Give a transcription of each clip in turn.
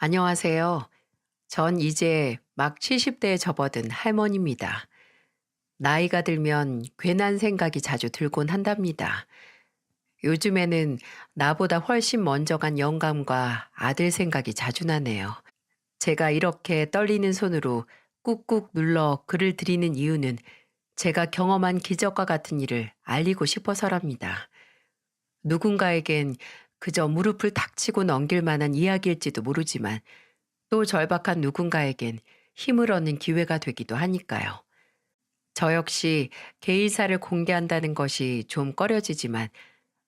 안녕하세요. 전 이제 막 70대에 접어든 할머니입니다. 나이가 들면 괜한 생각이 자주 들곤 한답니다. 요즘에는 나보다 훨씬 먼저 간 영감과 아들 생각이 자주 나네요. 제가 이렇게 떨리는 손으로 꾹꾹 눌러 글을 드리는 이유는 제가 경험한 기적과 같은 일을 알리고 싶어서랍니다. 누군가에겐 그저 무릎을 탁 치고 넘길 만한 이야기일지도 모르지만 또 절박한 누군가에겐 힘을 얻는 기회가 되기도 하니까요. 저 역시 개인사를 공개한다는 것이 좀 꺼려지지만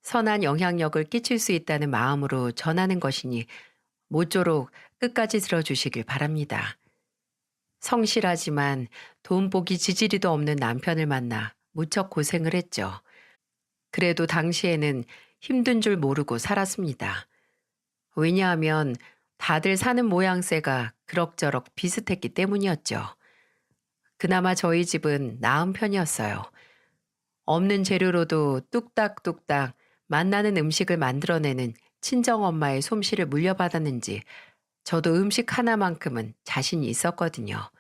선한 영향력을 끼칠 수 있다는 마음으로 전하는 것이니 모쪼록 끝까지 들어주시길 바랍니다. 성실하지만 돈 보기 지지리도 없는 남편을 만나 무척 고생을 했죠. 그래도 당시에는 힘든 줄 모르고 살았습니다. 왜냐하면 다들 사는 모양새가 그럭저럭 비슷했기 때문이었죠. 그나마 저희 집은 나은 편이었어요. 없는 재료로도 뚝딱뚝딱 맛나는 음식을 만들어내는 친정엄마의 솜씨를 물려받았는지 저도 음식 하나만큼은 자신이 있었거든요.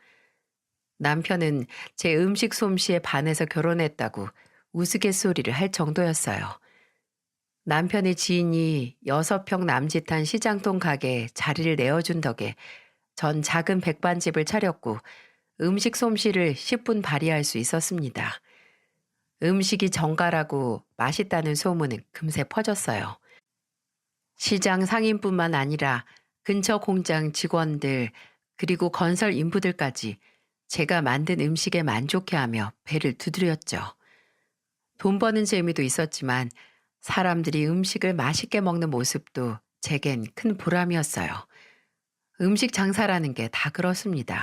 남편은 제 음식 솜씨에 반해서 결혼했다고 우스갯소리를 할 정도였어요. 남편의 지인이 6평 남짓한 시장통 가게에 자리를 내어준 덕에 전 작은 백반집을 차렸고 음식 솜씨를 10분 발휘할 수 있었습니다. 음식이 정갈하고 맛있다는 소문은 금세 퍼졌어요. 시장 상인뿐만 아니라 근처 공장 직원들 그리고 건설 인부들까지 제가 만든 음식에 만족해하며 배를 두드렸죠. 돈 버는 재미도 있었지만 사람들이 음식을 맛있게 먹는 모습도 제겐 큰 보람이었어요. 음식 장사라는 게 다 그렇습니다.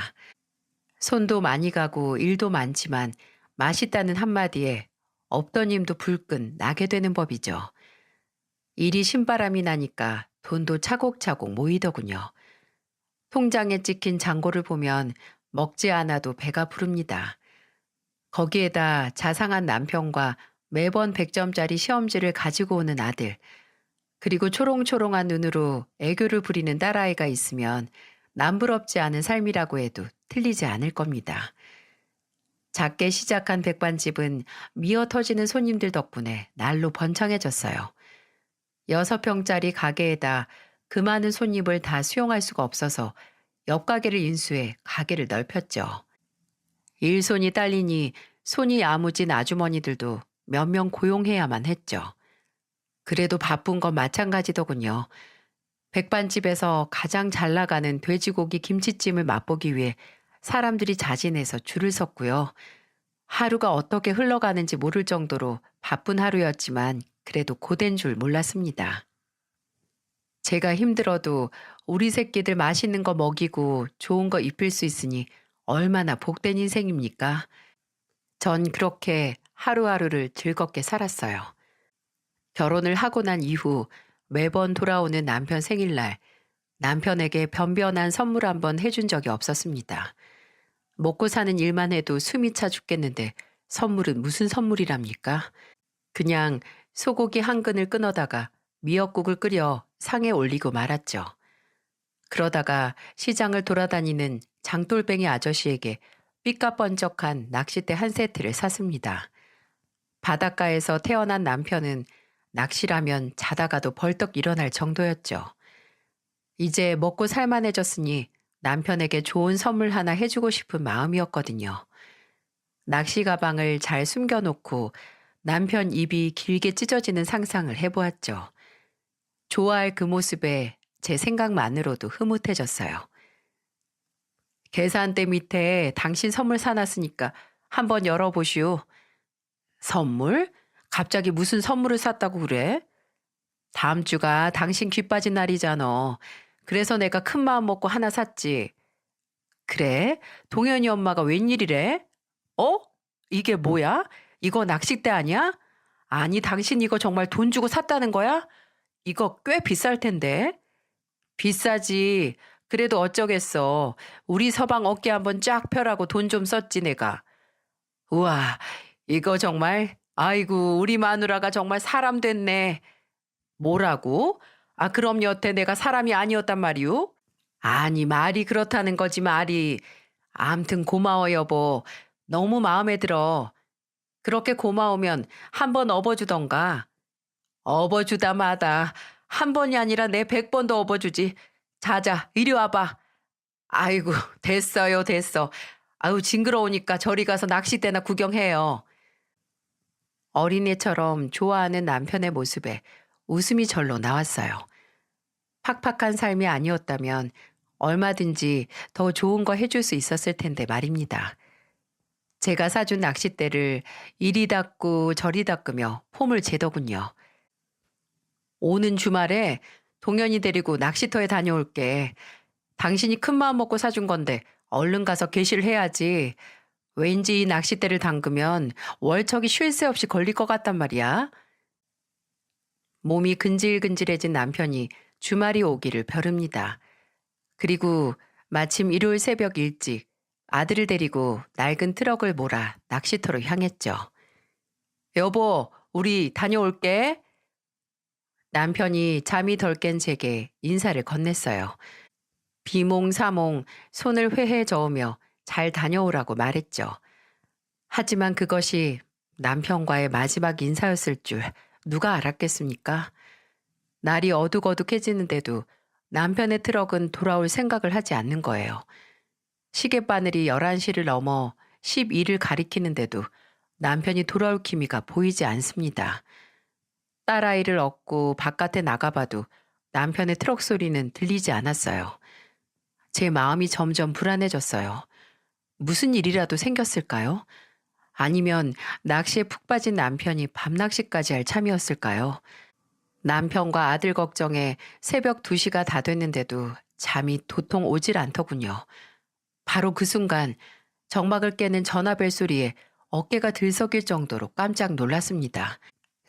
손도 많이 가고 일도 많지만 맛있다는 한마디에 없던 힘도 불끈 나게 되는 법이죠. 일이 신바람이 나니까 돈도 차곡차곡 모이더군요. 통장에 찍힌 잔고를 보면 먹지 않아도 배가 부릅니다. 거기에다 자상한 남편과 매번 100점짜리 시험지를 가지고 오는 아들, 그리고 초롱초롱한 눈으로 애교를 부리는 딸아이가 있으면 남부럽지 않은 삶이라고 해도 틀리지 않을 겁니다. 작게 시작한 백반집은 미어 터지는 손님들 덕분에 날로 번창해졌어요. 6평짜리 가게에다 그 많은 손님을 다 수용할 수가 없어서 옆 가게를 인수해 가게를 넓혔죠. 일손이 딸리니 손이 야무진 아주머니들도 몇 명 고용해야만 했죠. 그래도 바쁜 건 마찬가지더군요. 백반집에서 가장 잘 나가는 돼지고기 김치찜을 맛보기 위해 사람들이 자진해서 줄을 섰고요. 하루가 어떻게 흘러가는지 모를 정도로 바쁜 하루였지만 그래도 고된 줄 몰랐습니다. 제가 힘들어도 우리 새끼들 맛있는 거 먹이고 좋은 거 입힐 수 있으니 얼마나 복된 인생입니까? 전 그렇게 하루하루를 즐겁게 살았어요. 결혼을 하고 난 이후 매번 돌아오는 남편 생일날 남편에게 변변한 선물 한 번 해준 적이 없었습니다. 먹고 사는 일만 해도 숨이 차 죽겠는데 선물은 무슨 선물이랍니까? 그냥 소고기 한 근을 끊어다가 미역국을 끓여 상에 올리고 말았죠. 그러다가 시장을 돌아다니는 장돌뱅이 아저씨에게 삐까번쩍한 낚싯대 한 세트를 샀습니다. 바닷가에서 태어난 남편은 낚시라면 자다가도 벌떡 일어날 정도였죠. 이제 먹고 살만해졌으니 남편에게 좋은 선물 하나 해주고 싶은 마음이었거든요. 낚시 가방을 잘 숨겨놓고 남편 입이 길게 찢어지는 상상을 해보았죠. 좋아할 그 모습에 제 생각만으로도 흐뭇해졌어요. 계산대 밑에 당신 선물 사놨으니까 한번 열어보시오. 선물? 갑자기 무슨 선물을 샀다고 그래? 다음 주가 당신 귀 빠진 날이잖아. 그래서 내가 큰 마음 먹고 하나 샀지. 그래? 동현이 엄마가 웬일이래? 어? 이게 뭐야? 이거 낚싯대 아니야? 아니, 당신 이거 정말 돈 주고 샀다는 거야? 이거 꽤 비쌀 텐데. 비싸지. 그래도 어쩌겠어. 우리 서방 어깨 한번 쫙 펴라고 돈 좀 썼지 내가. 우와, 이거 정말 아이고 우리 마누라가 정말 사람 됐네. 뭐라고? 아 그럼 여태 내가 사람이 아니었단 말이오? 아니, 말이 그렇다는 거지, 말이. 암튼 고마워, 여보. 너무 마음에 들어. 그렇게 고마우면 한 번 업어주던가. 업어주다 마다. 한 번이 아니라 내 100번도 업어주지. 자자, 이리 와봐. 아이고, 됐어요, 됐어. 아유, 징그러우니까 저리 가서 낚싯대나 구경해요. 어린애처럼 좋아하는 남편의 모습에 웃음이 절로 나왔어요. 팍팍한 삶이 아니었다면 얼마든지 더 좋은 거 해줄 수 있었을 텐데 말입니다. 제가 사준 낚싯대를 이리 닦고 저리 닦으며 폼을 재더군요. 오는 주말에 동현이 데리고 낚시터에 다녀올게. 당신이 큰 마음 먹고 사준 건데 얼른 가서 개시를 해야지. 왠지 이 낚싯대를 담그면 월척이 쉴 새 없이 걸릴 것 같단 말이야. 몸이 근질근질해진 남편이 주말이 오기를 벼릅니다. 그리고 마침 일요일 새벽 일찍 아들을 데리고 낡은 트럭을 몰아 낚시터로 향했죠. 여보, 우리 다녀올게. 남편이 잠이 덜 깬 제게 인사를 건넸어요. 비몽사몽 손을 회해 저으며 잘 다녀오라고 말했죠. 하지만 그것이 남편과의 마지막 인사였을 줄 누가 알았겠습니까? 날이 어둑어둑해지는데도 남편의 트럭은 돌아올 생각을 하지 않는 거예요. 시계바늘이 11시를 넘어 12를 가리키는데도 남편이 돌아올 기미가 보이지 않습니다. 딸아이를 업고 바깥에 나가봐도 남편의 트럭 소리는 들리지 않았어요. 제 마음이 점점 불안해졌어요. 무슨 일이라도 생겼을까요? 아니면 낚시에 푹 빠진 남편이 밤낚시까지 할 참이었을까요? 남편과 아들 걱정에 새벽 2시가 다 됐는데도 잠이 도통 오질 않더군요. 바로 그 순간 정막을 깨는 전화벨 소리에 어깨가 들썩일 정도로 깜짝 놀랐습니다.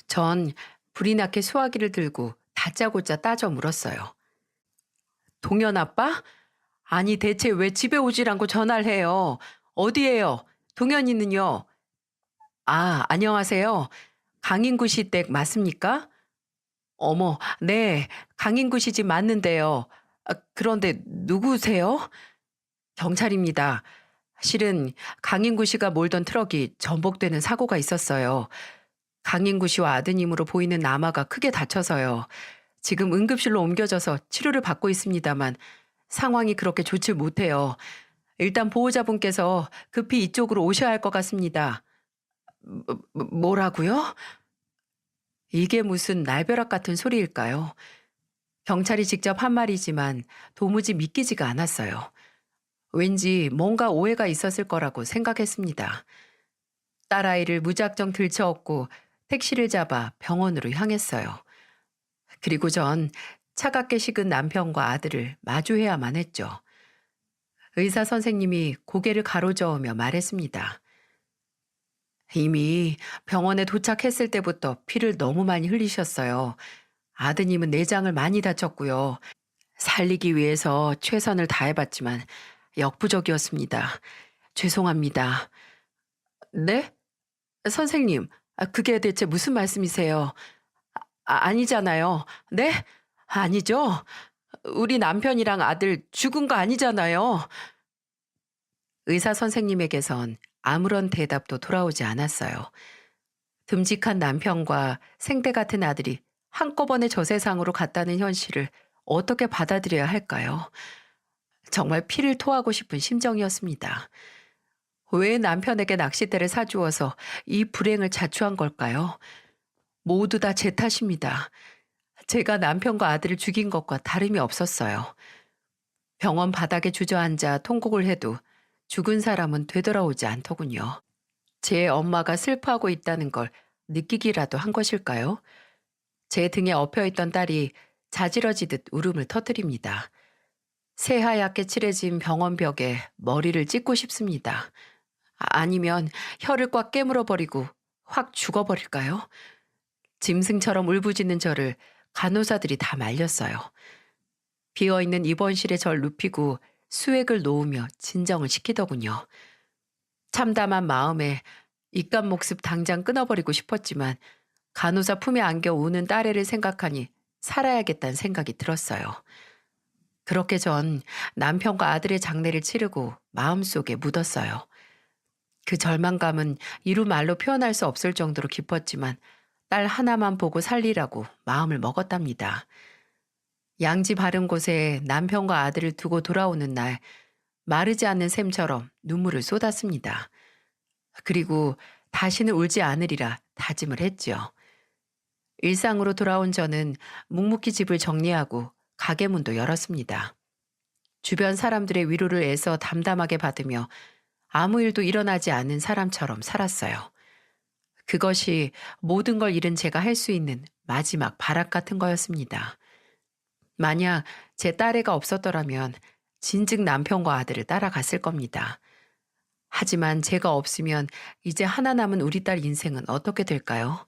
전 불이 나게 수화기를 들고 다짜고짜 따져 물었어요. 동현 아빠? 아니 대체 왜 집에 오질 않고 전화를 해요? 어디에요? 동현이는요? 아, 안녕하세요. 강인구 씨 댁 맞습니까? 어머, 네, 강인구 씨 집 맞는데요. 그런데 누구세요? 경찰입니다. 실은 강인구 씨가 몰던 트럭이 전복되는 사고가 있었어요. 강인구 씨와 아드님으로 보이는 남아가 크게 다쳐서요. 지금 응급실로 옮겨져서 치료를 받고 있습니다만 상황이 그렇게 좋지 못해요. 일단 보호자분께서 급히 이쪽으로 오셔야 할 것 같습니다. 뭐라고요? 이게 무슨 날벼락 같은 소리일까요? 경찰이 직접 한 말이지만 도무지 믿기지가 않았어요. 왠지 뭔가 오해가 있었을 거라고 생각했습니다. 딸아이를 무작정 들쳐업고 택시를 잡아 병원으로 향했어요. 그리고 전 차갑게 식은 남편과 아들을 마주해야만 했죠. 의사 선생님이 고개를 가로저으며 말했습니다. 이미 병원에 도착했을 때부터 피를 너무 많이 흘리셨어요. 아드님은 내장을 많이 다쳤고요. 살리기 위해서 최선을 다해봤지만 역부족이었습니다. 죄송합니다. 네? 선생님, 그게 대체 무슨 말씀이세요? 아니잖아요. 네? 아니죠? 우리 남편이랑 아들 죽은 거 아니잖아요. 의사 선생님에게선 아무런 대답도 돌아오지 않았어요. 듬직한 남편과 생떼 같은 아들이 한꺼번에 저 세상으로 갔다는 현실을 어떻게 받아들여야 할까요? 정말 피를 토하고 싶은 심정이었습니다. 왜 남편에게 낚싯대를 사주어서 이 불행을 자초한 걸까요? 모두 다 제 탓입니다. 제가 남편과 아들을 죽인 것과 다름이 없었어요. 병원 바닥에 주저앉아 통곡을 해도 죽은 사람은 되돌아오지 않더군요. 제 엄마가 슬퍼하고 있다는 걸 느끼기라도 한 것일까요? 제 등에 엎여있던 딸이 자지러지듯 울음을 터뜨립니다. 새하얗게 칠해진 병원 벽에 머리를 찍고 싶습니다. 아니면 혀를 꽉 깨물어 버리고 확 죽어버릴까요? 짐승처럼 울부짖는 저를 간호사들이 다 말렸어요. 비어있는 입원실에 절 눕히고 수액을 놓으며 진정을 시키더군요. 참담한 마음에 입간 목습 당장 끊어버리고 싶었지만 간호사 품에 안겨 우는 딸애를 생각하니 살아야겠다는 생각이 들었어요. 그렇게 전 남편과 아들의 장례를 치르고 마음속에 묻었어요. 그 절망감은 이루 말로 표현할 수 없을 정도로 깊었지만 딸 하나만 보고 살리라고 마음을 먹었답니다. 양지 바른 곳에 남편과 아들을 두고 돌아오는 날 마르지 않는 샘처럼 눈물을 쏟았습니다. 그리고 다시는 울지 않으리라 다짐을 했지요. 일상으로 돌아온 저는 묵묵히 집을 정리하고 가게 문도 열었습니다. 주변 사람들의 위로를 애써 담담하게 받으며 아무 일도 일어나지 않은 사람처럼 살았어요. 그것이 모든 걸 잃은 제가 할 수 있는 마지막 발악 같은 거였습니다. 만약 제 딸애가 없었더라면 진즉 남편과 아들을 따라갔을 겁니다. 하지만 제가 없으면 이제 하나 남은 우리 딸 인생은 어떻게 될까요?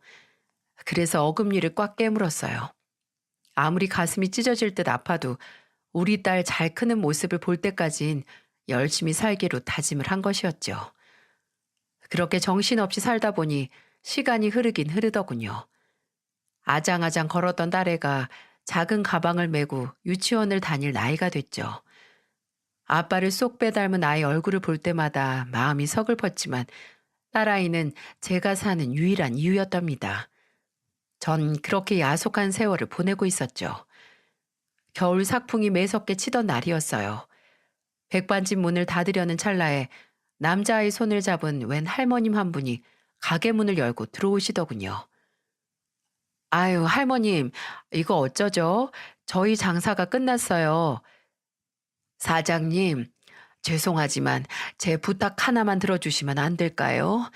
그래서 어금니를 꽉 깨물었어요. 아무리 가슴이 찢어질 듯 아파도 우리 딸 잘 크는 모습을 볼 때까진 열심히 살기로 다짐을 한 것이었죠. 그렇게 정신없이 살다 보니 시간이 흐르긴 흐르더군요. 아장아장 걸었던 딸애가 작은 가방을 메고 유치원을 다닐 나이가 됐죠. 아빠를 쏙 빼닮은 아이 얼굴을 볼 때마다 마음이 서글펐지만 딸아이는 제가 사는 유일한 이유였답니다. 전 그렇게 야속한 세월을 보내고 있었죠. 겨울 삭풍이 매섭게 치던 날이었어요. 백반집 문을 닫으려는 찰나에 남자아이 손을 잡은 웬 할머님 한 분이 가게 문을 열고 들어오시더군요. 아유, 할머님, 이거 어쩌죠? 저희 장사가 끝났어요. 사장님, 죄송하지만 제 부탁 하나만 들어주시면 안 될까요?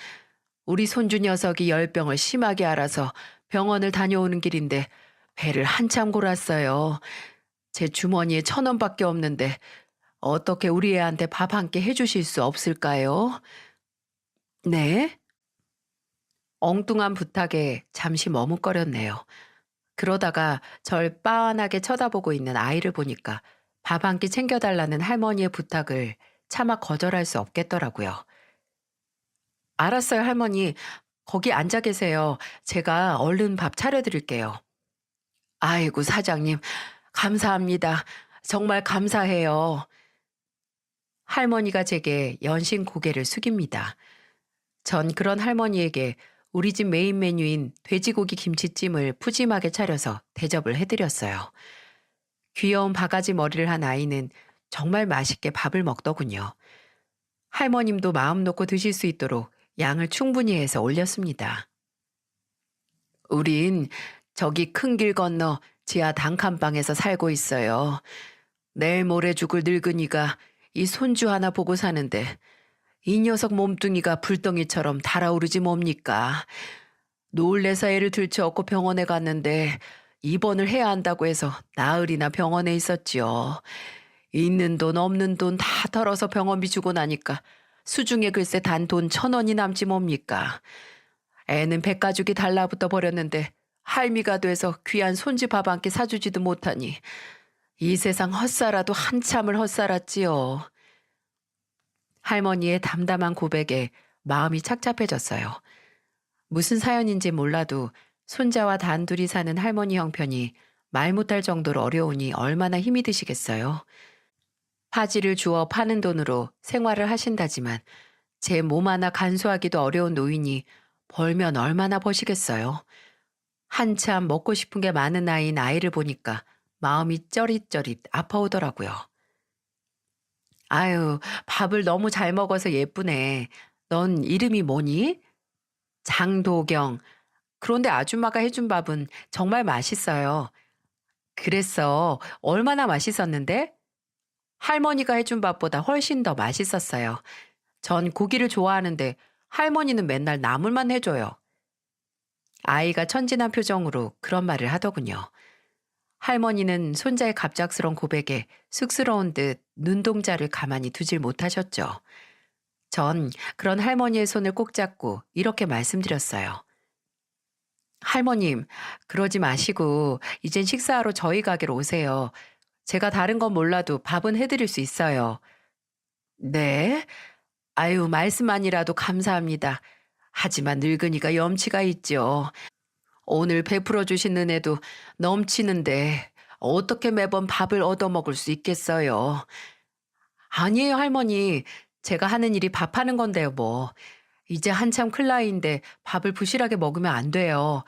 우리 손주 녀석이 열병을 심하게 앓아서 병원을 다녀오는 길인데 배를 한참 골았어요. 제 주머니에 1,000원밖에 없는데 어떻게 우리 애한테 밥 한 끼 해주실 수 없을까요? 네? 엉뚱한 부탁에 잠시 머뭇거렸네요. 그러다가 절 빤하게 쳐다보고 있는 아이를 보니까 밥 한 끼 챙겨달라는 할머니의 부탁을 차마 거절할 수 없겠더라고요. 알았어요, 할머니. 거기 앉아 계세요. 제가 얼른 밥 차려드릴게요. 아이고, 사장님. 감사합니다. 정말 감사해요. 할머니가 제게 연신 고개를 숙입니다. 전 그런 할머니에게 우리 집 메인 메뉴인 돼지고기 김치찜을 푸짐하게 차려서 대접을 해드렸어요. 귀여운 바가지 머리를 한 아이는 정말 맛있게 밥을 먹더군요. 할머님도 마음 놓고 드실 수 있도록 양을 충분히 해서 올렸습니다. 우린 저기 큰 길 건너 지하 단칸방에서 살고 있어요. 내일 모레 죽을 늙은이가 이 손주 하나 보고 사는데 이 녀석 몸뚱이가 불덩이처럼 달아오르지 뭡니까? 놀래서 애를 들쳐업고 병원에 갔는데 입원을 해야 한다고 해서 나흘이나 병원에 있었지요. 있는 돈 없는 돈 다 털어서 병원비 주고 나니까 수중에 글쎄 단 돈 1,000원이 남지 뭡니까? 애는 백가죽이 달라붙어 버렸는데 할미가 돼서 귀한 손주 밥 한 끼 사주지도 못하니 이 세상 헛살아도 한참을 헛살았지요. 할머니의 담담한 고백에 마음이 착잡해졌어요. 무슨 사연인지 몰라도 손자와 단둘이 사는 할머니 형편이 말 못할 정도로 어려우니 얼마나 힘이 드시겠어요. 파지를 주워 파는 돈으로 생활을 하신다지만 제 몸 하나 간수하기도 어려운 노인이 벌면 얼마나 버시겠어요. 한참 먹고 싶은 게 많은 나이인 아이를 보니까 마음이 쩌릿쩌릿 아파오더라고요. 아유, 밥을 너무 잘 먹어서 예쁘네. 넌 이름이 뭐니? 장도경. 그런데 아줌마가 해준 밥은 정말 맛있어요. 그랬어. 얼마나 맛있었는데? 할머니가 해준 밥보다 훨씬 더 맛있었어요. 전 고기를 좋아하는데 할머니는 맨날 나물만 해줘요. 아이가 천진한 표정으로 그런 말을 하더군요. 할머니는 손자의 갑작스런 고백에 쑥스러운 듯 눈동자를 가만히 두질 못하셨죠. 전 그런 할머니의 손을 꼭 잡고 이렇게 말씀드렸어요. 할머님, 그러지 마시고 이젠 식사하러 저희 가게로 오세요. 제가 다른 건 몰라도 밥은 해드릴 수 있어요. 네? 아유, 말씀만이라도 감사합니다. 하지만 늙은이가 염치가 있죠. 오늘 베풀어 주신 은혜도 넘치는데 어떻게 매번 밥을 얻어먹을 수 있겠어요? 아니에요, 할머니. 제가 하는 일이 밥하는 건데요, 뭐. 이제 한참 클 나이인데 밥을 부실하게 먹으면 안 돼요.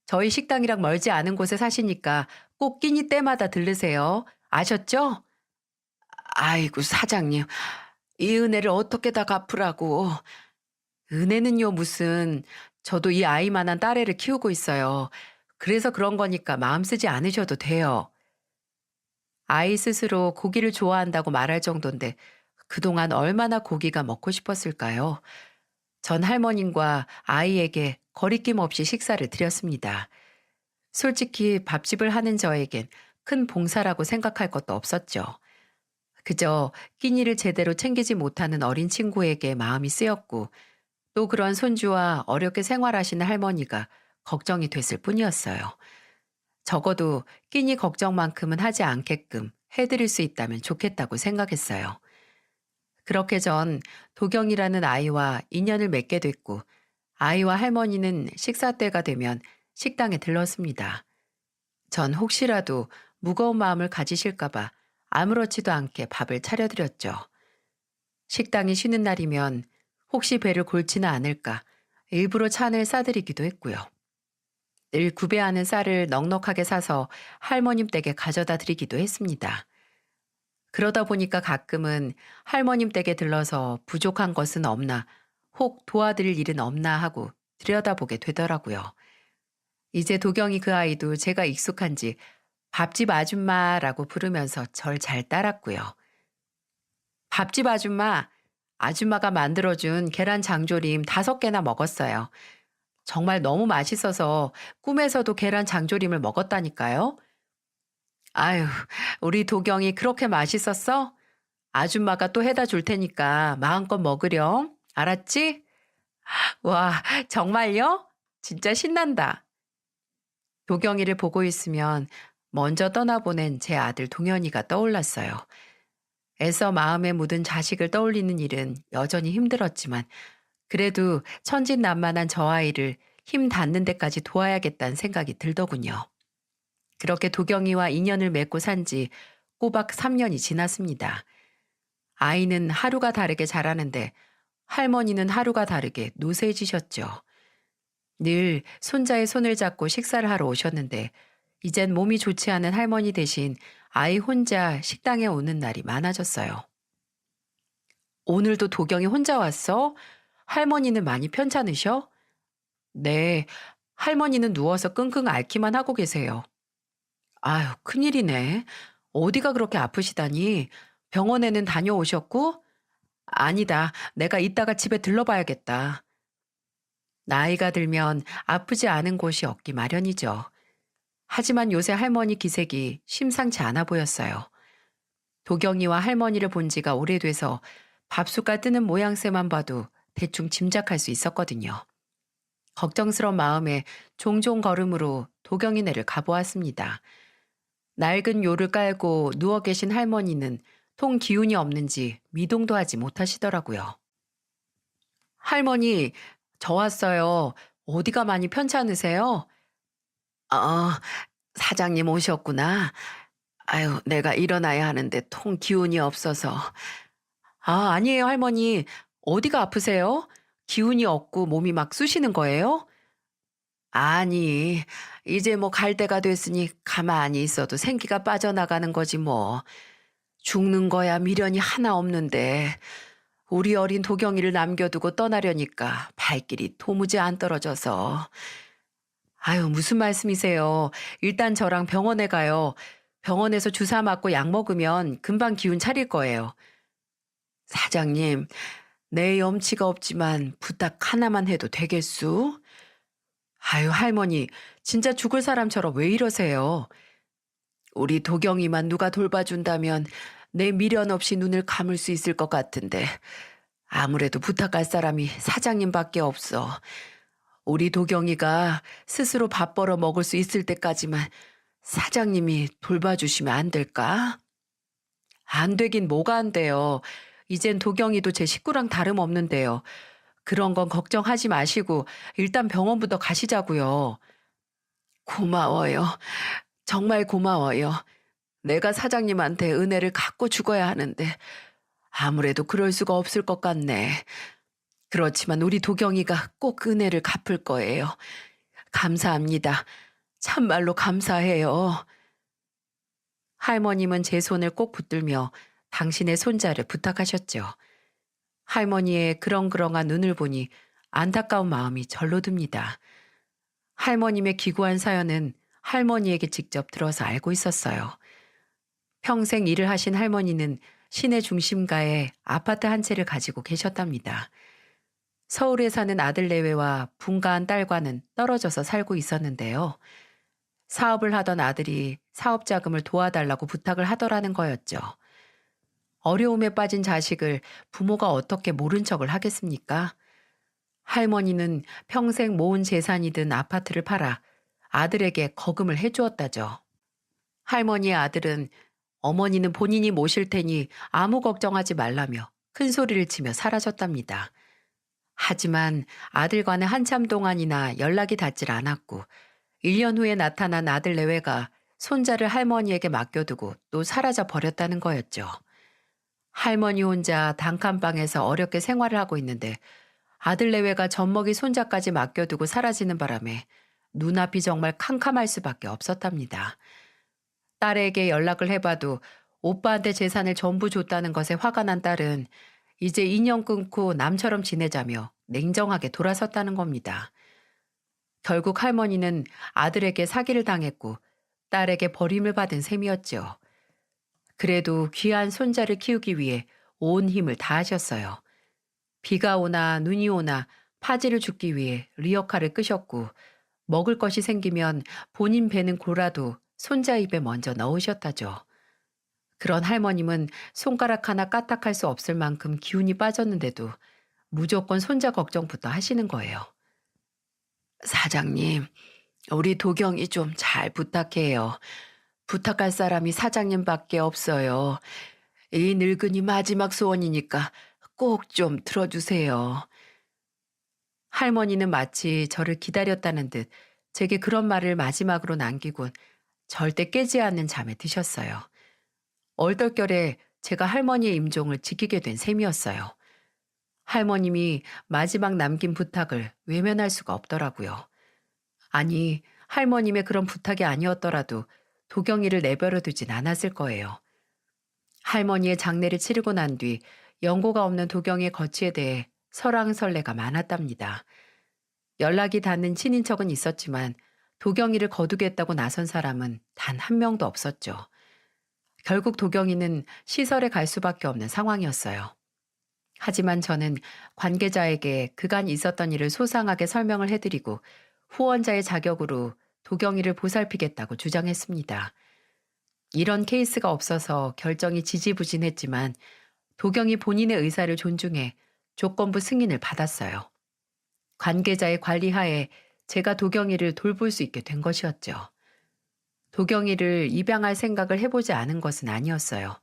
저희 식당이랑 멀지 않은 곳에 사시니까 꼭 끼니 때마다 들르세요. 아셨죠? 아이고, 사장님. 이 은혜를 어떻게 다 갚으라고. 은혜는요, 무슨. 저도 이 아이만한 딸애를 키우고 있어요. 그래서 그런 거니까 마음 쓰지 않으셔도 돼요. 아이 스스로 고기를 좋아한다고 말할 정도인데 그동안 얼마나 고기가 먹고 싶었을까요? 전 할머님과 아이에게 거리낌 없이 식사를 드렸습니다. 솔직히 밥집을 하는 저에겐 큰 봉사라고 생각할 것도 없었죠. 그저 끼니를 제대로 챙기지 못하는 어린 친구에게 마음이 쓰였고 또 그런 손주와 어렵게 생활하시는 할머니가 걱정이 됐을 뿐이었어요. 적어도 끼니 걱정만큼은 하지 않게끔 해드릴 수 있다면 좋겠다고 생각했어요. 그렇게 전 도경이라는 아이와 인연을 맺게 됐고 아이와 할머니는 식사 때가 되면 식당에 들렀습니다. 전 혹시라도 무거운 마음을 가지실까봐 아무렇지도 않게 밥을 차려드렸죠. 식당이 쉬는 날이면 혹시 배를 골지는 않을까 일부러 찬을 싸드리기도 했고요. 늘 구배하는 쌀을 넉넉하게 사서 할머님 댁에 가져다 드리기도 했습니다. 그러다 보니까 가끔은 할머님 댁에 들러서 부족한 것은 없나, 혹 도와드릴 일은 없나 하고 들여다보게 되더라고요. 이제 도경이 그 아이도 제가 익숙한지 밥집 아줌마라고 부르면서 절 잘 따랐고요. 밥집 아줌마, 아줌마가 만들어준 계란 장조림 5개나 먹었어요. 정말 너무 맛있어서 꿈에서도 계란 장조림을 먹었다니까요. 아유, 우리 도경이 그렇게 맛있었어? 아줌마가 또 해다 줄 테니까 마음껏 먹으렴. 알았지? 와, 정말요? 진짜 신난다. 도경이를 보고 있으면 먼저 떠나보낸 제 아들 동현이가 떠올랐어요. 애써 마음에 묻은 자식을 떠올리는 일은 여전히 힘들었지만 그래도 천진난만한 저 아이를 힘 닿는 데까지 도와야겠다는 생각이 들더군요. 그렇게 도경이와 인연을 맺고 산 지 꼬박 3년이 지났습니다. 아이는 하루가 다르게 자라는데 할머니는 하루가 다르게 노쇠해지셨죠. 늘 손자의 손을 잡고 식사를 하러 오셨는데 이젠 몸이 좋지 않은 할머니 대신 아이 혼자 식당에 오는 날이 많아졌어요. 오늘도 도경이 혼자 왔어? 할머니는 많이 편찮으셔? 네, 할머니는 누워서 끙끙 앓기만 하고 계세요. 아유, 큰일이네. 어디가 그렇게 아프시다니? 병원에는 다녀오셨고? 아니다. 내가 이따가 집에 들러봐야겠다. 나이가 들면 아프지 않은 곳이 없기 마련이죠. 하지만 요새 할머니 기색이 심상치 않아 보였어요. 도경이와 할머니를 본 지가 오래돼서 밥숟갈 뜨는 모양새만 봐도 대충 짐작할 수 있었거든요. 걱정스러운 마음에 종종 걸음으로 도경이네를 가보았습니다. 낡은 요를 깔고 누워 계신 할머니는 통 기운이 없는지 미동도 하지 못하시더라고요. 할머니, 저 왔어요. 어디가 많이 편찮으세요? 어, 사장님 오셨구나. 아유, 내가 일어나야 하는데 통 기운이 없어서. 아, 아니에요, 할머니. 어디가 아프세요? 기운이 없고 몸이 막 쑤시는 거예요? 아니, 이제 뭐 갈 때가 됐으니 가만히 있어도 생기가 빠져나가는 거지 뭐. 죽는 거야 미련이 하나 없는데 우리 어린 도경이를 남겨두고 떠나려니까 발길이 도무지 안 떨어져서. 아유, 무슨 말씀이세요. 일단 저랑 병원에 가요. 병원에서 주사 맞고 약 먹으면 금방 기운 차릴 거예요. 사장님, 내 염치가 없지만 부탁 하나만 해도 되겠수? 아유, 할머니, 진짜 죽을 사람처럼 왜 이러세요? 우리 도경이만 누가 돌봐준다면 내 미련 없이 눈을 감을 수 있을 것 같은데 아무래도 부탁할 사람이 사장님밖에 없어. 우리 도경이가 스스로 밥 벌어 먹을 수 있을 때까지만 사장님이 돌봐주시면 안 될까? 안 되긴 뭐가 안 돼요. 이젠 도경이도 제 식구랑 다름없는데요. 그런 건 걱정하지 마시고 일단 병원부터 가시자고요. 고마워요. 정말 고마워요. 내가 사장님한테 은혜를 갚고 죽어야 하는데 아무래도 그럴 수가 없을 것 같네. 그렇지만 우리 도경이가 꼭 은혜를 갚을 거예요. 감사합니다. 참말로 감사해요. 할머님은 제 손을 꼭 붙들며 당신의 손자를 부탁하셨죠. 할머니의 그렁그렁한 눈을 보니 안타까운 마음이 절로 듭니다. 할머님의 기구한 사연은 할머니에게 직접 들어서 알고 있었어요. 평생 일을 하신 할머니는 시내 중심가에 아파트 한 채를 가지고 계셨답니다. 서울에 사는 아들 내외와 분가한 딸과는 떨어져서 살고 있었는데요. 사업을 하던 아들이 사업 자금을 도와달라고 부탁을 하더라는 거였죠. 어려움에 빠진 자식을 부모가 어떻게 모른 척을 하겠습니까? 할머니는 평생 모은 재산이 든 아파트를 팔아 아들에게 거금을 해주었다죠. 할머니의 아들은 어머니는 본인이 모실 테니 아무 걱정하지 말라며 큰 소리를 치며 사라졌답니다. 하지만 아들과는 한참 동안이나 연락이 닿질 않았고 1년 후에 나타난 아들 내외가 손자를 할머니에게 맡겨두고 또 사라져 버렸다는 거였죠. 할머니 혼자 단칸방에서 어렵게 생활을 하고 있는데 아들 내외가 젖먹이 손자까지 맡겨두고 사라지는 바람에 눈앞이 정말 캄캄할 수밖에 없었답니다. 딸에게 연락을 해봐도 오빠한테 재산을 전부 줬다는 것에 화가 난 딸은 이제 인연 끊고 남처럼 지내자며 냉정하게 돌아섰다는 겁니다. 결국 할머니는 아들에게 사기를 당했고 딸에게 버림을 받은 셈이었죠. 그래도 귀한 손자를 키우기 위해 온 힘을 다하셨어요. 비가 오나 눈이 오나 파지를 줍기 위해 리어카를 끄셨고 먹을 것이 생기면 본인 배는 고라도 손자 입에 먼저 넣으셨다죠. 그런 할머님은 손가락 하나 까딱할 수 없을 만큼 기운이 빠졌는데도 무조건 손자 걱정부터 하시는 거예요. 사장님, 우리 도경이 좀 잘 부탁해요. 부탁할 사람이 사장님밖에 없어요. 이 늙은이 마지막 소원이니까 꼭 좀 들어주세요. 할머니는 마치 저를 기다렸다는 듯 제게 그런 말을 마지막으로 남기곤 절대 깨지 않는 잠에 드셨어요. 얼떨결에 제가 할머니의 임종을 지키게 된 셈이었어요. 할머님이 마지막 남긴 부탁을 외면할 수가 없더라고요. 아니, 할머님의 그런 부탁이 아니었더라도 도경이를 내버려 두진 않았을 거예요. 할머니의 장례를 치르고 난 뒤 연고가 없는 도경이의 거취에 대해 설왕설래가 많았답니다. 연락이 닿는 친인척은 있었지만 도경이를 거두겠다고 나선 사람은 단 한 명도 없었죠. 결국 도경이는 시설에 갈 수밖에 없는 상황이었어요. 하지만 저는 관계자에게 그간 있었던 일을 소상하게 설명을 해드리고 후원자의 자격으로 도경이를 보살피겠다고 주장했습니다. 이런 케이스가 없어서 결정이 지지부진했지만 도경이 본인의 의사를 존중해 조건부 승인을 받았어요. 관계자의 관리하에 제가 도경이를 돌볼 수 있게 된 것이었죠. 도경이를 입양할 생각을 해보지 않은 것은 아니었어요.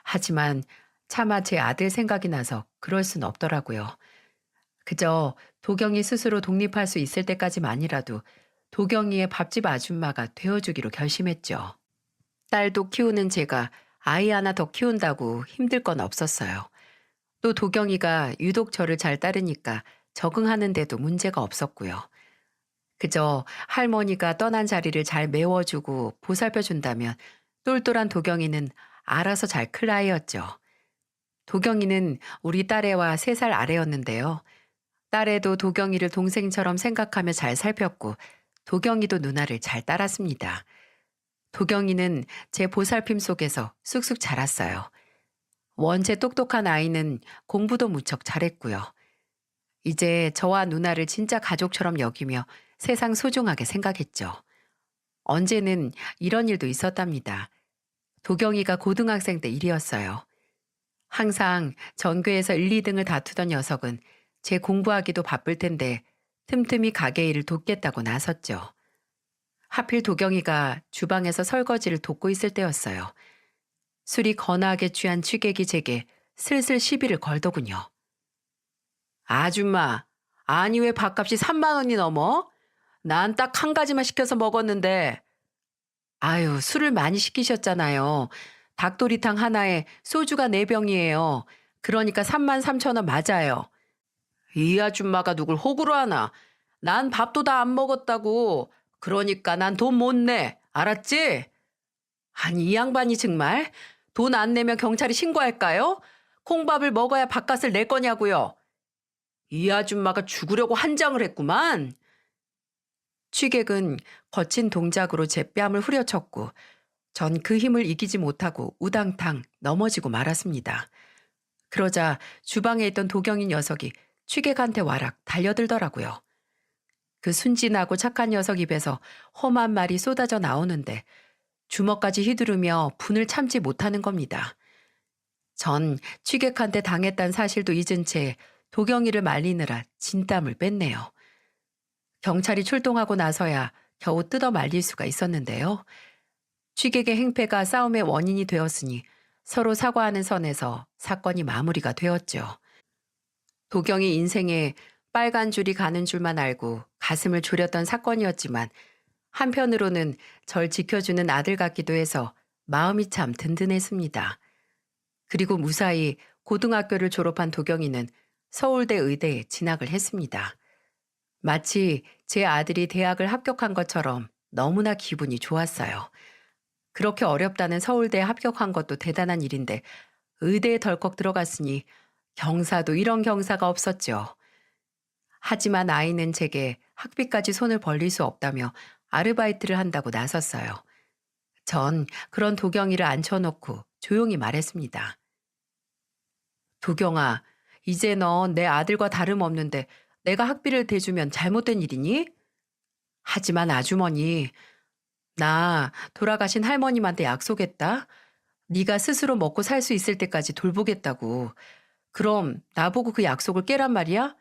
하지만 차마 제 아들 생각이 나서 그럴 순 없더라고요. 그저 도경이 스스로 독립할 수 있을 때까지만이라도 도경이의 밥집 아줌마가 되어주기로 결심했죠. 딸도 키우는 제가 아이 하나 더 키운다고 힘들 건 없었어요. 또 도경이가 유독 저를 잘 따르니까 적응하는데도 문제가 없었고요. 그저 할머니가 떠난 자리를 잘 메워주고 보살펴준다면 똘똘한 도경이는 알아서 잘 클 아이였죠. 도경이는 우리 딸애와 3살 아래였는데요. 딸애도 도경이를 동생처럼 생각하며 잘 살폈고 도경이도 누나를 잘 따랐습니다. 도경이는 제 보살핌 속에서 쑥쑥 자랐어요. 원체 똑똑한 아이는 공부도 무척 잘했고요. 이제 저와 누나를 진짜 가족처럼 여기며 세상 소중하게 생각했죠. 언제는 이런 일도 있었답니다. 도경이가 고등학생 때 일이었어요. 항상 전교에서 1, 2등을 다투던 녀석은 제 공부하기도 바쁠 텐데 틈틈이 가게 일을 돕겠다고 나섰죠. 하필 도경이가 주방에서 설거지를 돕고 있을 때였어요. 술이 거나하게 취한 취객이 제게 슬슬 시비를 걸더군요. 아줌마, 아니 왜 밥값이 3만 원이 넘어? 난 딱 한 가지만 시켜서 먹었는데. 아유, 술을 많이 시키셨잖아요. 닭도리탕 하나에 소주가 4병이에요. 그러니까 33,000원 맞아요. 이 아줌마가 누굴 호구로 하나? 난 밥도 다 안 먹었다고. 그러니까 난 돈 못 내. 알았지? 아니, 이 양반이 정말 돈 안 내면 경찰이 신고할까요? 콩밥을 먹어야 밥값을 낼 거냐고요. 이 아줌마가 죽으려고 한장을 했구만. 취객은 거친 동작으로 제 뺨을 후려쳤고 전 그 힘을 이기지 못하고 우당탕 넘어지고 말았습니다. 그러자 주방에 있던 도경이 녀석이 취객한테 와락 달려들더라고요. 그 순진하고 착한 녀석 입에서 험한 말이 쏟아져 나오는데 주먹까지 휘두르며 분을 참지 못하는 겁니다. 전 취객한테 당했다는 사실도 잊은 채 도경이를 말리느라 진땀을 뺐네요. 경찰이 출동하고 나서야 겨우 뜯어 말릴 수가 있었는데요. 취객의 행패가 싸움의 원인이 되었으니 서로 사과하는 선에서 사건이 마무리가 되었죠. 도경이 인생에 빨간 줄이 가는 줄만 알고 가슴을 졸였던 사건이었지만 한편으로는 절 지켜주는 아들 같기도 해서 마음이 참 든든했습니다. 그리고 무사히 고등학교를 졸업한 도경이는 서울대 의대에 진학을 했습니다. 마치 제 아들이 대학을 합격한 것처럼 너무나 기분이 좋았어요. 그렇게 어렵다는 서울대에 합격한 것도 대단한 일인데 의대에 덜컥 들어갔으니 경사도 이런 경사가 없었죠. 하지만 아이는 제게 학비까지 손을 벌릴 수 없다며 아르바이트를 한다고 나섰어요. 전 그런 도경이를 앉혀놓고 조용히 말했습니다. 도경아, 이제 넌 내 아들과 다름없는데 내가 학비를 대주면 잘못된 일이니? 하지만 아주머니, 나 돌아가신 할머님한테 약속했다. 네가 스스로 먹고 살 수 있을 때까지 돌보겠다고. 그럼 나보고 그 약속을 깨란 말이야?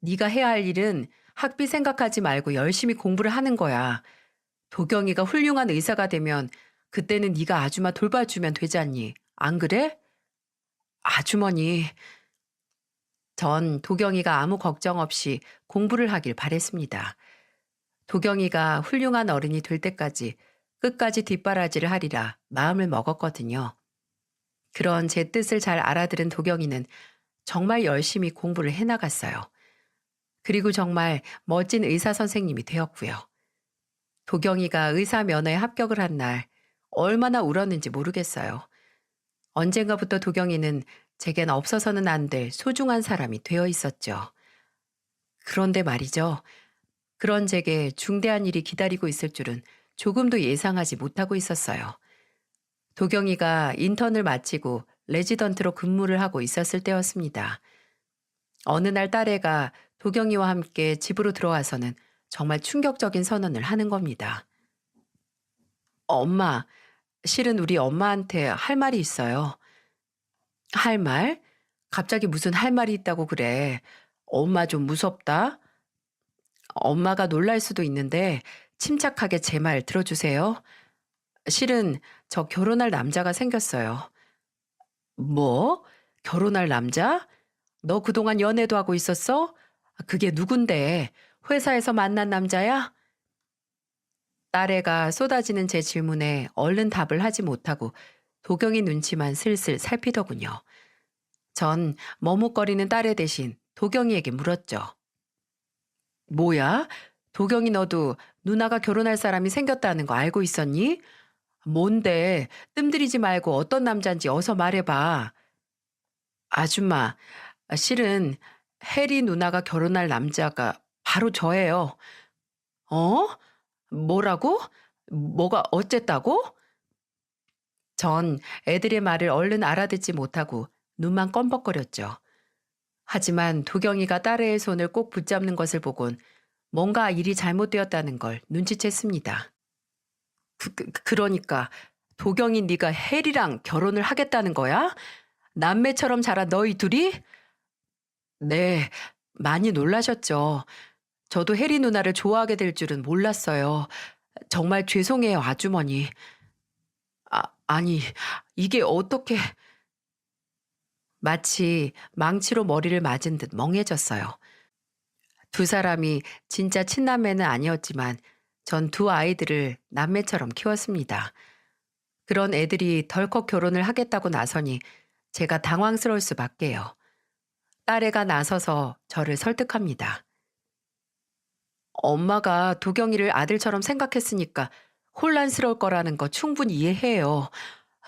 네가 해야 할 일은 학비 생각하지 말고 열심히 공부를 하는 거야. 도경이가 훌륭한 의사가 되면 그때는 네가 아줌마 돌봐주면 되잖니. 안 그래? 아주머니, 전 도경이가 아무 걱정 없이 공부를 하길 바랬습니다. 도경이가 훌륭한 어른이 될 때까지 끝까지 뒷바라지를 하리라 마음을 먹었거든요. 그런 제 뜻을 잘 알아들은 도경이는 정말 열심히 공부를 해나갔어요. 그리고 정말 멋진 의사 선생님이 되었고요. 도경이가 의사 면허에 합격을 한 날 얼마나 울었는지 모르겠어요. 언젠가부터 도경이는 제겐 없어서는 안 될 소중한 사람이 되어 있었죠. 그런데 말이죠. 그런 제게 중대한 일이 기다리고 있을 줄은 조금도 예상하지 못하고 있었어요. 도경이가 인턴을 마치고 레지던트로 근무를 하고 있었을 때였습니다. 어느 날 딸애가 도경이와 함께 집으로 들어와서는 정말 충격적인 선언을 하는 겁니다. 엄마, 실은 우리 엄마한테 할 말이 있어요. 할 말? 갑자기 무슨 할 말이 있다고 그래. 엄마 좀 무섭다. 엄마가 놀랄 수도 있는데 침착하게 제 말 들어주세요. 실은 저 결혼할 남자가 생겼어요. 뭐? 결혼할 남자? 너 그동안 연애도 하고 있었어? 그게 누군데? 회사에서 만난 남자야? 딸애가 쏟아지는 제 질문에 얼른 답을 하지 못하고 도경이 눈치만 슬슬 살피더군요. 전 머뭇거리는 딸애 대신 도경이에게 물었죠. 뭐야? 도경이 너도 누나가 결혼할 사람이 생겼다는 거 알고 있었니? 뭔데? 뜸들이지 말고 어떤 남잔지 어서 말해봐. 아줌마, 실은 해리 누나가 결혼할 남자가 바로 저예요. 어? 뭐라고? 뭐가 어쨌다고? 전 애들의 말을 얼른 알아듣지 못하고 눈만 껌벅거렸죠. 하지만 도경이가 딸의 손을 꼭 붙잡는 것을 보곤 뭔가 일이 잘못되었다는 걸 눈치챘습니다. 그러니까 도경이 네가 혜리랑 결혼을 하겠다는 거야? 남매처럼 자란 너희 둘이? 네, 많이 놀라셨죠. 저도 혜리 누나를 좋아하게 될 줄은 몰랐어요. 정말 죄송해요, 아주머니. 아니, 이게 어떻게... 마치 망치로 머리를 맞은 듯 멍해졌어요. 두 사람이 진짜 친남매는 아니었지만 전 두 아이들을 남매처럼 키웠습니다. 그런 애들이 덜컥 결혼을 하겠다고 나서니 제가 당황스러울 수밖에요. 딸애가 나서서 저를 설득합니다. 엄마가 도경이를 아들처럼 생각했으니까 혼란스러울 거라는 거 충분히 이해해요.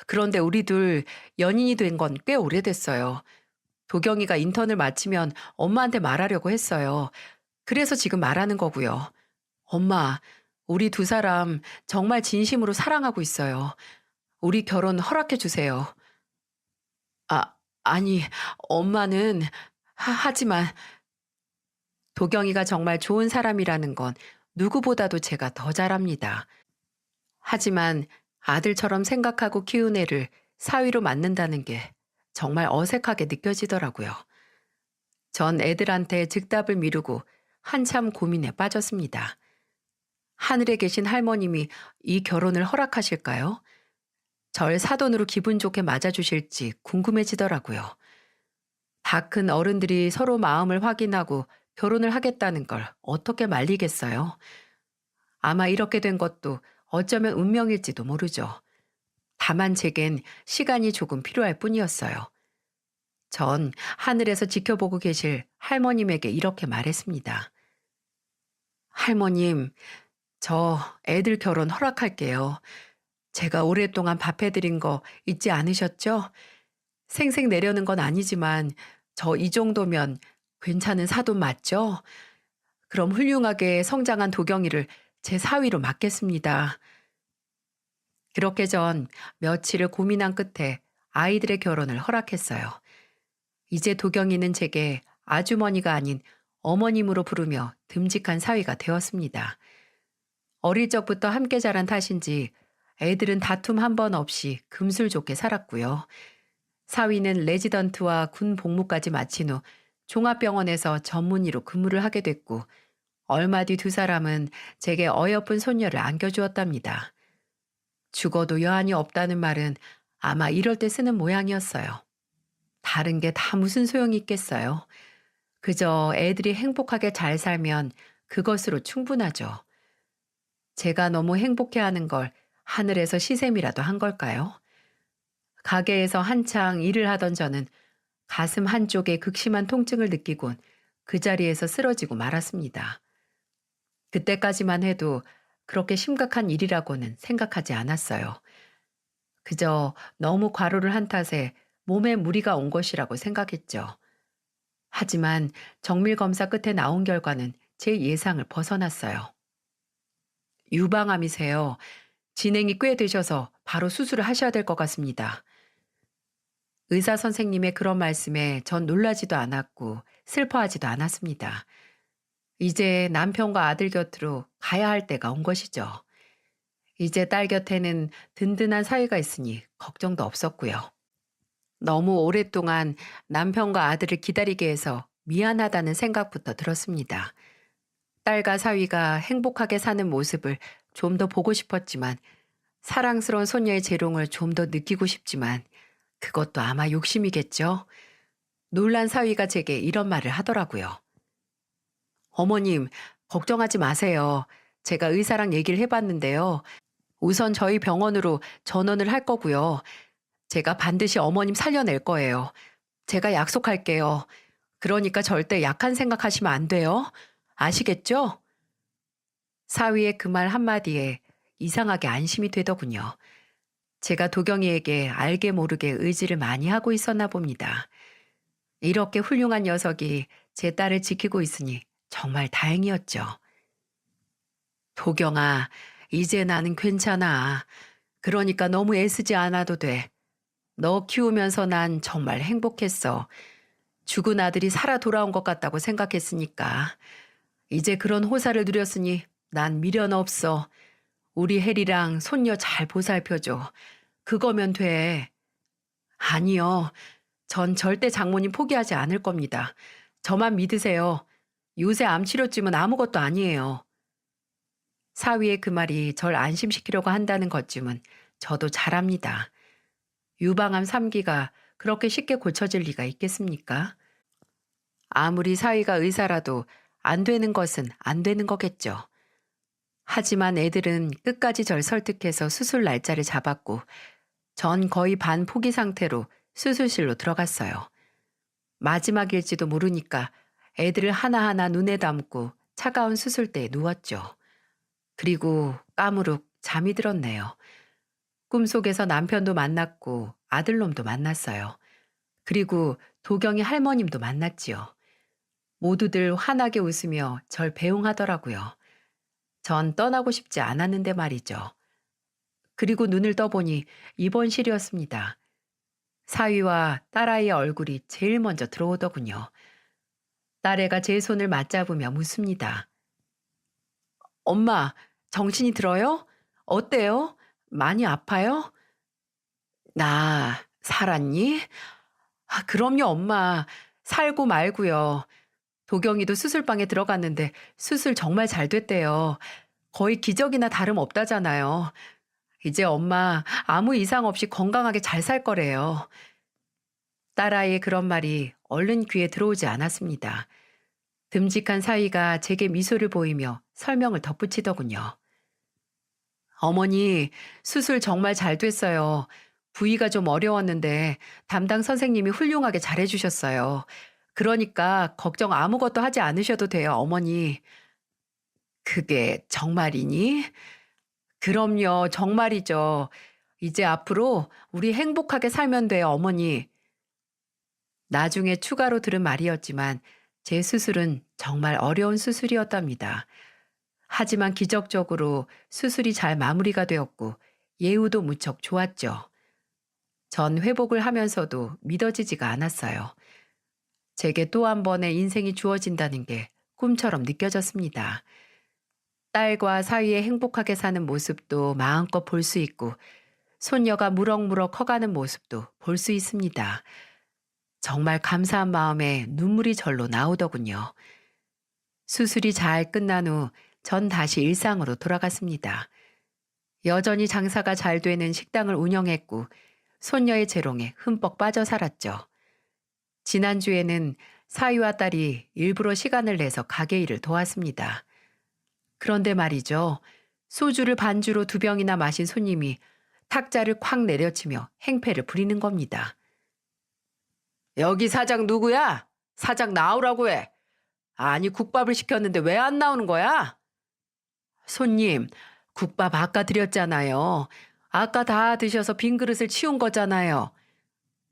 그런데 우리 둘 연인이 된 건 꽤 오래됐어요. 도경이가 인턴을 마치면 엄마한테 말하려고 했어요. 그래서 지금 말하는 거고요. 엄마, 우리 두 사람 정말 진심으로 사랑하고 있어요. 우리 결혼 허락해 주세요. 아, 아니, 엄마는 하지만 도경이가 정말 좋은 사람이라는 건 누구보다도 제가 더 잘 압니다. 하지만 아들처럼 생각하고 키운 애를 사위로 맡는다는 게 정말 어색하게 느껴지더라고요. 전 애들한테 즉답을 미루고 한참 고민에 빠졌습니다. 하늘에 계신 할머님이 이 결혼을 허락하실까요? 절 사돈으로 기분 좋게 맞아주실지 궁금해지더라고요. 다 큰 어른들이 서로 마음을 확인하고 결혼을 하겠다는 걸 어떻게 말리겠어요? 아마 이렇게 된 것도 어쩌면 운명일지도 모르죠. 다만 제겐 시간이 조금 필요할 뿐이었어요. 전 하늘에서 지켜보고 계실 할머님에게 이렇게 말했습니다. 할머님, 저 애들 결혼 허락할게요. 제가 오랫동안 밥해드린 거 잊지 않으셨죠? 생색 내려는 건 아니지만 저 이 정도면 괜찮은 사돈 맞죠? 그럼 훌륭하게 성장한 도경이를 제 사위로 맡겠습니다. 그렇게 전 며칠을 고민한 끝에 아이들의 결혼을 허락했어요. 이제 도경이는 제게 아주머니가 아닌 어머님으로 부르며 듬직한 사위가 되었습니다. 어릴 적부터 함께 자란 탓인지 애들은 다툼 한 번 없이 금술 좋게 살았고요. 사위는 레지던트와 군 복무까지 마친 후 종합병원에서 전문의로 근무를 하게 됐고 얼마 뒤 두 사람은 제게 어여쁜 손녀를 안겨주었답니다. 죽어도 여한이 없다는 말은 아마 이럴 때 쓰는 모양이었어요. 다른 게 다 무슨 소용이 있겠어요. 그저 애들이 행복하게 잘 살면 그것으로 충분하죠. 제가 너무 행복해하는 걸 하늘에서 시샘이라도 한 걸까요? 가게에서 한창 일을 하던 저는 가슴 한쪽에 극심한 통증을 느끼곤 그 자리에서 쓰러지고 말았습니다. 그때까지만 해도 그렇게 심각한 일이라고는 생각하지 않았어요. 그저 너무 과로를 한 탓에 몸에 무리가 온 것이라고 생각했죠. 하지만 정밀 검사 끝에 나온 결과는 제 예상을 벗어났어요. 유방암이세요. 진행이 꽤 되셔서 바로 수술을 하셔야 될 것 같습니다. 의사 선생님의 그런 말씀에 전 놀라지도 않았고 슬퍼하지도 않았습니다. 이제 남편과 아들 곁으로 가야 할 때가 온 것이죠. 이제 딸 곁에는 든든한 사이가 있으니 걱정도 없었고요. 너무 오랫동안 남편과 아들을 기다리게 해서 미안하다는 생각부터 들었습니다. 딸과 사위가 행복하게 사는 모습을 좀 더 보고 싶었지만 사랑스러운 손녀의 재롱을 좀 더 느끼고 싶지만 그것도 아마 욕심이겠죠. 놀란 사위가 제게 이런 말을 하더라고요. 어머님, 걱정하지 마세요. 제가 의사랑 얘기를 해봤는데요. 우선 저희 병원으로 전원을 할 거고요. 제가 반드시 어머님 살려낼 거예요. 제가 약속할게요. 그러니까 절대 약한 생각하시면 안 돼요. 아시겠죠? 사위의 그 말 한마디에 이상하게 안심이 되더군요. 제가 도경이에게 알게 모르게 의지를 많이 하고 있었나 봅니다. 이렇게 훌륭한 녀석이 제 딸을 지키고 있으니 정말 다행이었죠. 도경아, 이제 나는 괜찮아. 그러니까 너무 애쓰지 않아도 돼. 너 키우면서 난 정말 행복했어. 죽은 아들이 살아 돌아온 것 같다고 생각했으니까. 이제 그런 호사를 누렸으니 난 미련 없어. 우리 혜리랑 손녀 잘 보살펴줘. 그거면 돼. 아니요. 전 절대 장모님 포기하지 않을 겁니다. 저만 믿으세요. 요새 암 치료쯤은 아무것도 아니에요. 사위의 그 말이 절 안심시키려고 한다는 것쯤은 저도 잘 압니다. 유방암 3기가 그렇게 쉽게 고쳐질 리가 있겠습니까? 아무리 사위가 의사라도 안 되는 것은 안 되는 거겠죠. 하지만 애들은 끝까지 절 설득해서 수술 날짜를 잡았고 전 거의 반포기 상태로 수술실로 들어갔어요. 마지막일지도 모르니까 애들을 하나하나 눈에 담고 차가운 수술대에 누웠죠. 그리고 까무룩 잠이 들었네요. 꿈속에서 남편도 만났고 아들놈도 만났어요. 그리고 도경이 할머님도 만났지요. 모두들 환하게 웃으며 절 배웅하더라고요. 전 떠나고 싶지 않았는데 말이죠. 그리고 눈을 떠보니 입원실이었습니다. 사위와 딸아이의 얼굴이 제일 먼저 들어오더군요. 딸애가 제 손을 맞잡으며 묻습니다. 엄마, 정신이 들어요? 어때요? 많이 아파요? 나 살았니? 아, 그럼요, 엄마. 살고 말고요. 도경이도 수술방에 들어갔는데 수술 정말 잘 됐대요. 거의 기적이나 다름없다잖아요. 이제 엄마 아무 이상 없이 건강하게 잘 살 거래요. 딸아이의 그런 말이 얼른 귀에 들어오지 않았습니다. 듬직한 사위가 제게 미소를 보이며 설명을 덧붙이더군요. 어머니, 수술 정말 잘 됐어요. 부위가 좀 어려웠는데 담당 선생님이 훌륭하게 잘해주셨어요. 그러니까 걱정 아무것도 하지 않으셔도 돼요, 어머니. 그게 정말이니? 그럼요, 정말이죠. 이제 앞으로 우리 행복하게 살면 돼요, 어머니. 나중에 추가로 들은 말이었지만 제 수술은 정말 어려운 수술이었답니다. 하지만 기적적으로 수술이 잘 마무리가 되었고 예후도 무척 좋았죠. 전 회복을 하면서도 믿어지지가 않았어요. 제게 또 한 번의 인생이 주어진다는 게 꿈처럼 느껴졌습니다. 딸과 사위의 행복하게 사는 모습도 마음껏 볼 수 있고 손녀가 무럭무럭 커가는 모습도 볼 수 있습니다. 정말 감사한 마음에 눈물이 절로 나오더군요. 수술이 잘 끝난 후 전 다시 일상으로 돌아갔습니다. 여전히 장사가 잘 되는 식당을 운영했고 손녀의 재롱에 흠뻑 빠져 살았죠. 지난주에는 사위와 딸이 일부러 시간을 내서 가게 일을 도왔습니다. 그런데 말이죠. 소주를 반주로 2병이나 마신 손님이 탁자를 콱 내려치며 행패를 부리는 겁니다. 여기 사장 누구야? 사장 나오라고 해. 아니 국밥을 시켰는데 왜 안 나오는 거야? 손님, 국밥 아까 드렸잖아요. 아까 다 드셔서 빈 그릇을 치운 거잖아요.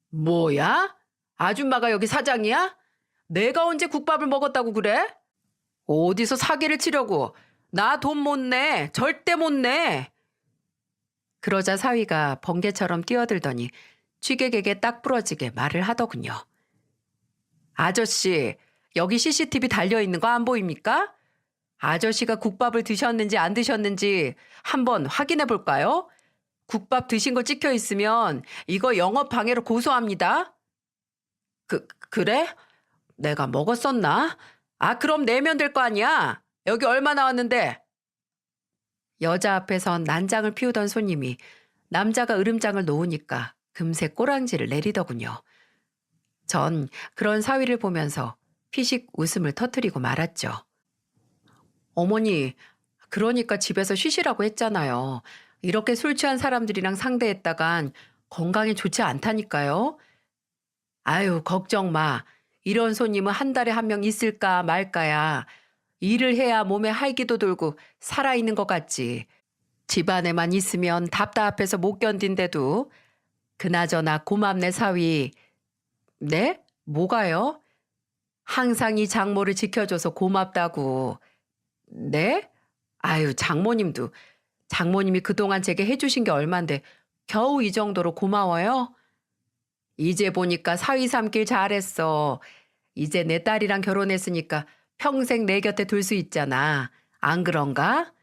뭐야? 아줌마가 여기 사장이야? 내가 언제 국밥을 먹었다고 그래? 어디서 사기를 치려고? 나 돈 못 내. 절대 못 내. 그러자 사위가 번개처럼 뛰어들더니 취객에게 딱 부러지게 말을 하더군요. 아저씨, 여기 CCTV 달려있는 거 안 보입니까? 아저씨가 국밥을 드셨는지 안 드셨는지 한번 확인해 볼까요? 국밥 드신 거 찍혀 있으면 이거 영업 방해로 고소합니다. 그래? 내가 먹었었나? 아, 그럼 내면 될 거 아니야? 여기 얼마 나왔는데? 여자 앞에선 난장을 피우던 손님이 남자가 으름장을 놓으니까 금세 꼬랑지를 내리더군요. 전 그런 사위를 보면서 피식 웃음을 터뜨리고 말았죠. 어머니, 그러니까 집에서 쉬시라고 했잖아요. 이렇게 술 취한 사람들이랑 상대했다간 건강에 좋지 않다니까요. 아유, 걱정 마. 이런 손님은 한 달에 한 명 있을까 말까야. 일을 해야 몸에 활기도 돌고 살아있는 것 같지. 집안에만 있으면 답답해서 못 견딘데도. 그나저나 고맙네 사위. 네? 뭐가요? 항상 이 장모를 지켜줘서 고맙다고. 네? 아유, 장모님이 그동안 제게 해주신 게 얼만데 겨우 이 정도로 고마워요? 이제 보니까 사위 삼길 잘했어. 이제 내 딸이랑 결혼했으니까 평생 내 곁에 둘 수 있잖아. 안 그런가?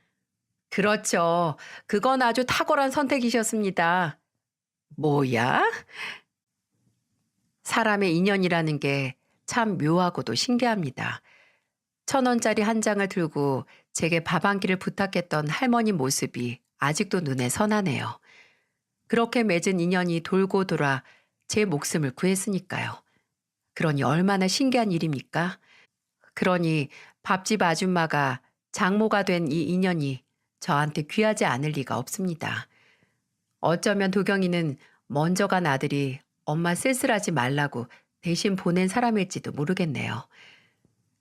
그렇죠. 그건 아주 탁월한 선택이셨습니다. 뭐야? 사람의 인연이라는 게 참 묘하고도 신기합니다. 1,000원짜리 한 장을 들고 제게 밥 한 끼를 부탁했던 할머니 모습이 아직도 눈에 선하네요. 그렇게 맺은 인연이 돌고 돌아 제 목숨을 구했으니까요. 그러니 얼마나 신기한 일입니까? 그러니 밥집 아줌마가 장모가 된 이 인연이 저한테 귀하지 않을 리가 없습니다. 어쩌면 도경이는 먼저 간 아들이 엄마 쓸쓸하지 말라고 대신 보낸 사람일지도 모르겠네요.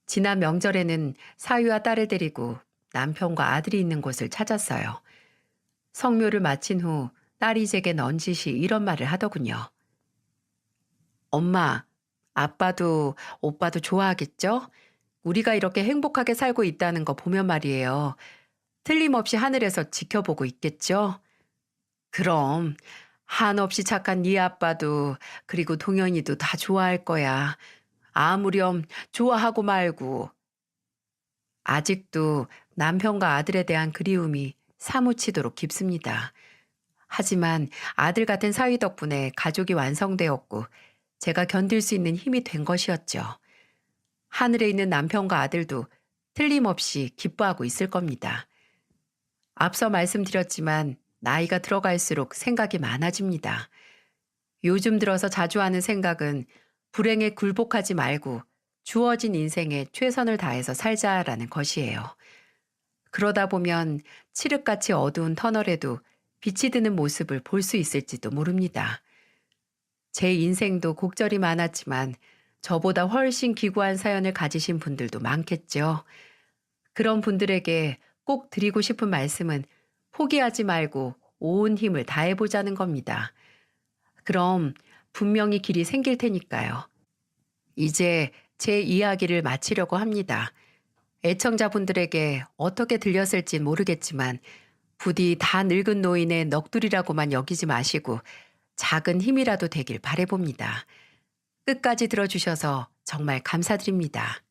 지난 명절에는 사위와 딸을 데리고 남편과 아들이 있는 곳을 찾았어요. 성묘를 마친 후 딸이 제게 넌지시 이런 말을 하더군요. 엄마, 아빠도 오빠도 좋아하겠죠? 우리가 이렇게 행복하게 살고 있다는 거 보면 말이에요. 틀림없이 하늘에서 지켜보고 있겠죠? 그럼 한없이 착한 네 아빠도 그리고 동현이도 다 좋아할 거야. 아무렴 좋아하고 말고. 아직도 남편과 아들에 대한 그리움이 사무치도록 깊습니다. 하지만 아들 같은 사위 덕분에 가족이 완성되었고 제가 견딜 수 있는 힘이 된 것이었죠. 하늘에 있는 남편과 아들도 틀림없이 기뻐하고 있을 겁니다. 앞서 말씀드렸지만 나이가 들어갈수록 생각이 많아집니다. 요즘 들어서 자주 하는 생각은 불행에 굴복하지 말고 주어진 인생에 최선을 다해서 살자라는 것이에요. 그러다 보면 칠흑같이 어두운 터널에도 빛이 드는 모습을 볼 수 있을지도 모릅니다. 제 인생도 곡절이 많았지만 저보다 훨씬 기구한 사연을 가지신 분들도 많겠죠. 그런 분들에게 꼭 드리고 싶은 말씀은 포기하지 말고 온 힘을 다해보자는 겁니다. 그럼 분명히 길이 생길 테니까요. 이제 제 이야기를 마치려고 합니다. 애청자분들에게 어떻게 들렸을진 모르겠지만 부디 다 늙은 노인의 넋두리라고만 여기지 마시고 작은 힘이라도 되길 바라봅니다. 끝까지 들어주셔서 정말 감사드립니다.